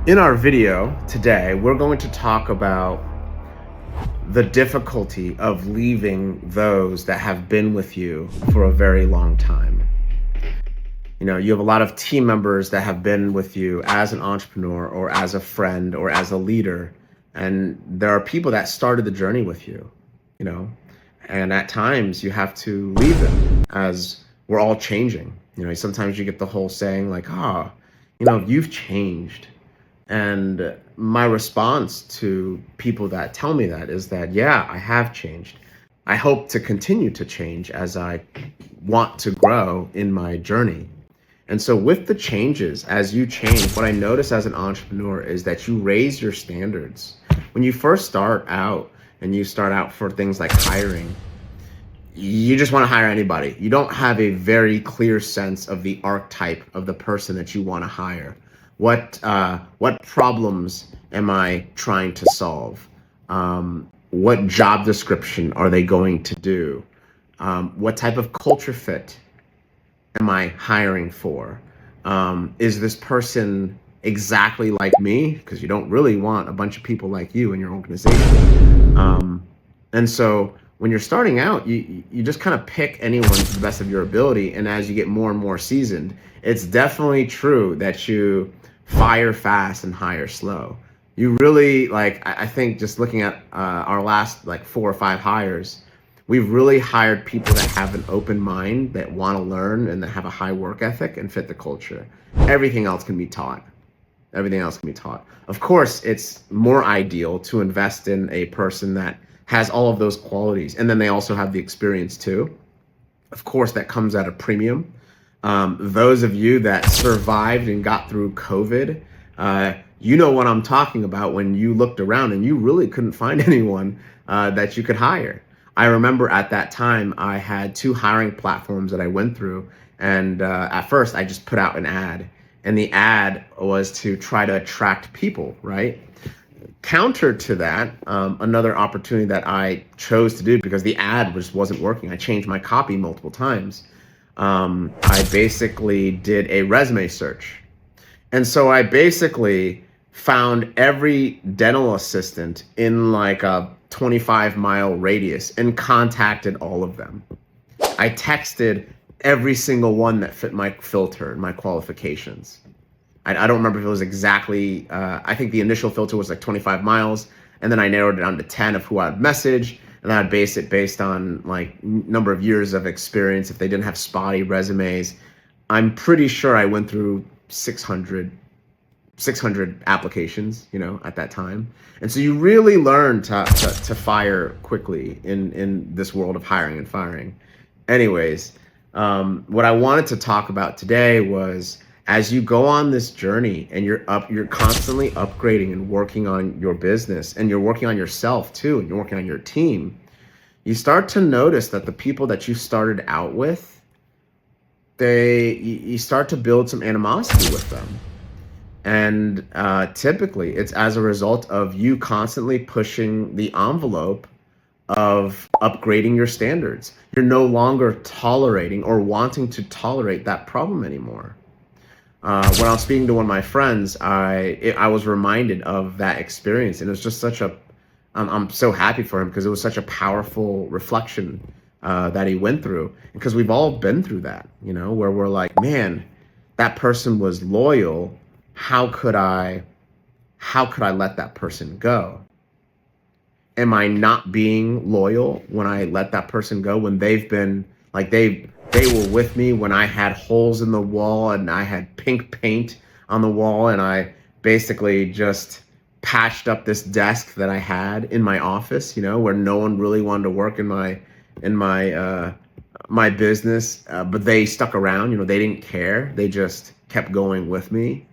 In our video today, we're going to talk about the difficulty of leaving those that have been with you for a very long time. You know, you have a lot of team members that have been with you as an entrepreneur or as a friend or as a leader. And there are people that started the journey with you, you know, and at times you have to leave them as we're all changing. You know, sometimes you get the whole saying like, you've changed. And my response to people that tell me that is that, yeah, I have changed. I hope to continue to change as I want to grow in my journey. And so, with the changes, as you change, what I notice as an entrepreneur is that you raise your standards. When you first start out and you start out for things like hiring, you just want to hire anybody. You don't have a very clear sense of the archetype of the person that you want to hire. What problems am I trying to solve? What job description are they going to do? What type of culture fit am I hiring for? Is this person exactly like me? Because you don't really want a bunch of people like you in your organization. And so when you're starting out, you just kind of pick anyone to the best of your ability. And as you get more and more seasoned, it's definitely true that you fire fast and hire slow. You really I think just looking at our last 4 or 5 hires, we've really hired people that have an open mind, that want to learn, and that have a high work ethic and fit the culture. Everything else can be taught. Everything else can be taught. Of course, it's more ideal to invest in a person that has all of those qualities, and then they also have the experience too. Of course, that comes at a premium. Those of you that survived and got through COVID, you know what I'm talking about when you looked around and you really couldn't find anyone that you could hire. I remember at that time, I had 2 hiring platforms that I went through. And at first, I just put out an ad. And the ad was to try to attract people, right? Counter to that, another opportunity that I chose to do because the ad wasn't working. I changed my copy multiple times. I basically did a resume search. And so I basically found every dental assistant in like a 25-mile radius and contacted all of them. I texted every single one that fit my filter and my qualifications. I don't remember if it was exactly, I think the initial filter was like 25 miles. And then I narrowed it down to 10 of who I'd message. And I'd base it based on like number of years of experience. If they didn't have spotty resumes, I'm pretty sure I went through 600 applications, at that time. And so you really learn to fire quickly in this world of hiring and firing. Anyways, what I wanted to talk about today was, as you go on this journey and you're constantly upgrading and working on your business, and you're working on yourself too, and you're working on your team, you start to notice that the people that you started out with, you start to build some animosity with them. And typically it's as a result of you constantly pushing the envelope of upgrading your standards. You're no longer tolerating or wanting to tolerate that problem anymore. When I was speaking to one of my friends, I was reminded of that experience, and it was just I'm so happy for him because it was such a powerful reflection that he went through, because we've all been through that, where we're like, man, that person was loyal. How could I let that person go? Am I not being loyal when I let that person go, when they've been like, they were with me when I had holes in the wall and I had pink paint on the wall, and I basically just patched up this desk that I had in my office, where no one really wanted to work in my business, but they stuck around. They didn't care. They just kept going with me.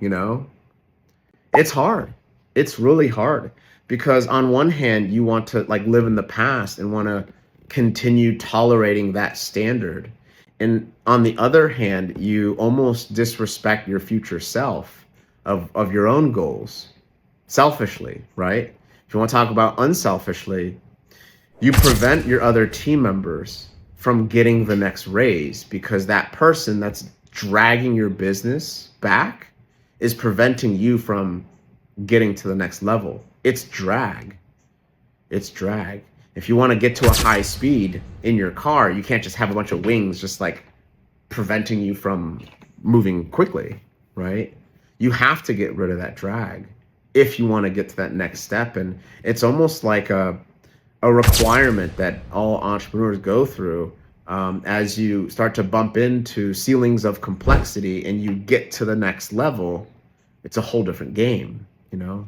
It's hard. It's really hard, because on one hand, you want to live in the past and want to continue tolerating that standard. And on the other hand, you almost disrespect your future self of your own goals, selfishly, right? If you want to talk about unselfishly, you prevent your other team members from getting the next raise, because that person that's dragging your business back is preventing you from getting to the next level. It's drag. It's drag. If you want to get to a high speed in your car, you can't just have a bunch of wings just like preventing you from moving quickly, right? You have to get rid of that drag if you want to get to that next step. And it's almost like a requirement that all entrepreneurs go through as you start to bump into ceilings of complexity and you get to the next level. It's a whole different game, you know?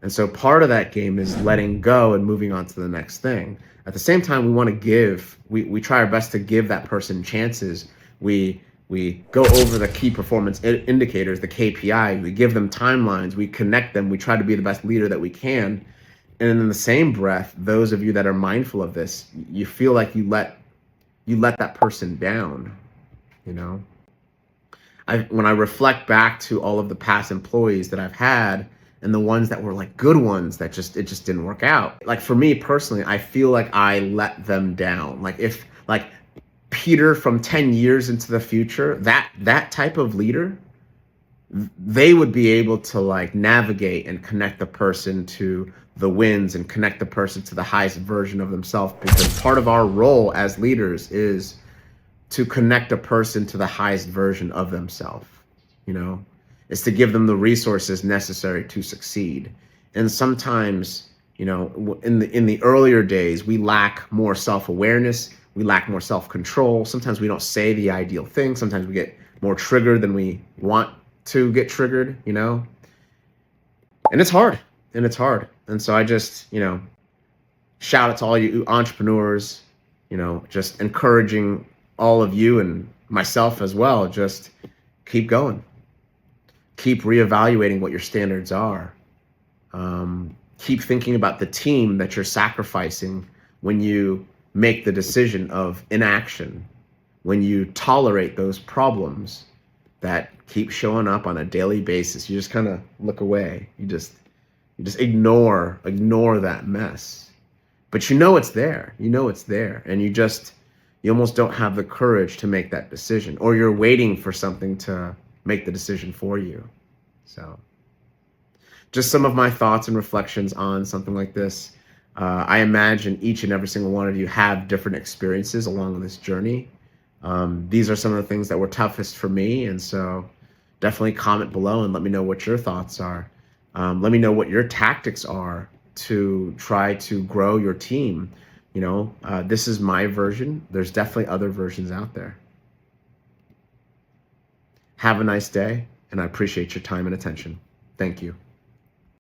And so part of that game is letting go and moving on to the next thing. At the same time, we want to give, we try our best to give that person chances. We go over the key performance indicators, the KPI, we give them timelines, we connect them, we try to be the best leader that we can. And in the same breath, those of you that are mindful of this, you feel like you let that person down, you know? When I reflect back to all of the past employees that I've had and the ones that were like good ones that it just didn't work out. Like for me personally, I feel like I let them down. Like if like Peter from 10 years into the future, that type of leader, they would be able to like navigate and connect the person to the wins and connect the person to the highest version of themselves, because part of our role as leaders is to connect a person to the highest version of themselves, you know, is to give them the resources necessary to succeed. And sometimes, you know, in the earlier days, we lack more self-awareness, we lack more self-control. Sometimes we don't say the ideal thing. Sometimes we get more triggered than we want to get triggered, you know, and it's hard. And so I just, you know, shout out to all you entrepreneurs, you know, just encouraging all of you and myself as well. Just keep going. Keep reevaluating what your standards are. Keep thinking about the team that you're sacrificing when you make the decision of inaction, when you tolerate those problems that keep showing up on a daily basis. You just kind of look away. You just ignore that mess. But you know it's there. You know it's there. And you almost don't have the courage to make that decision, or you're waiting for something to make the decision for you. So just some of my thoughts and reflections on something like this. I imagine each and every single one of you have different experiences along this journey. These are some of the things that were toughest for me. And so definitely comment below and let me know what your thoughts are. Let me know what your tactics are to try to grow your team. You know, this is my version. There's definitely other versions out there. Have a nice day, and I appreciate your time and attention. Thank you.